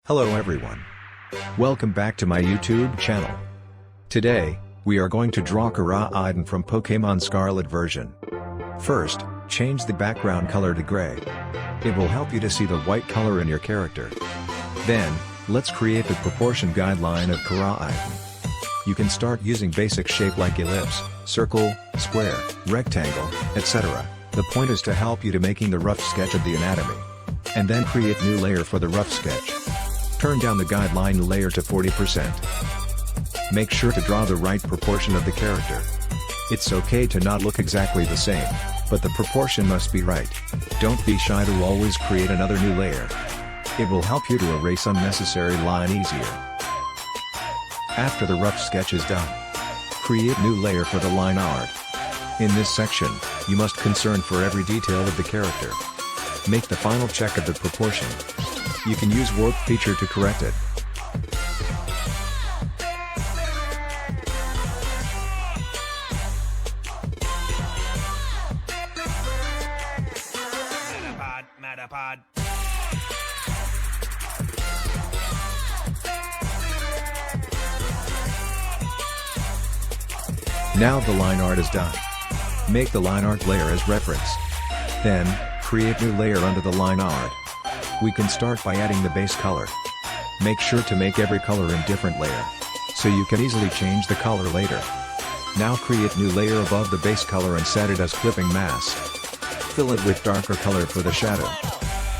Hello everyone. Welcome back to my YouTube channel. Today, we are going to draw Koraidon from Pokemon Scarlet version. First, change the background color to gray. It will help you to see the white color in your character. Then, let's create the proportion guideline of Koraidon. You can start using basic shape like ellipse, circle, square, rectangle, etc. The point is to help you to making the rough sketch of the anatomy. And then create new layer for the rough sketch. Turn down the guideline layer to 40%. Make sure to draw the right proportion of the character. It's okay to not look exactly the same, but the proportion must be right. Don't be shy to always create another new layer. It will help you to erase unnecessary line easier. After the rough sketch is done, create new layer for the line art. In this section, you must concern for every detail of the character. Make the final check of the proportion. You can use warp feature to correct it. Metapod. Now the line art is done. Make the line art layer as reference. Then, create new layer under the line art. We can start by adding the base color. Make sure to make every color in different layer, so you can easily change the color later. Now create new layer above the base color and set it as clipping mask. Fill it with darker color for the shadow.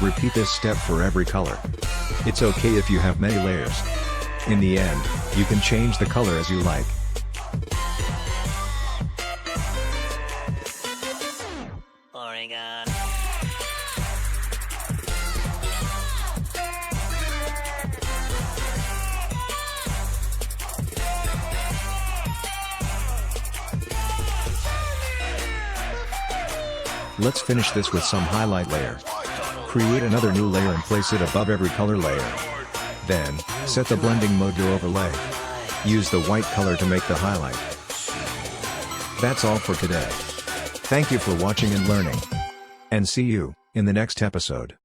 Repeat this step for every color. It's okay if you have many layers. In the end, you can change the color as you like. Oregon. Let's finish this with some highlight layer. Create another new layer and place it above every color layer. Then, set the blending mode to overlay. Use the white color to make the highlight. That's all for today. Thank you for watching and learning. And see you in the next episode.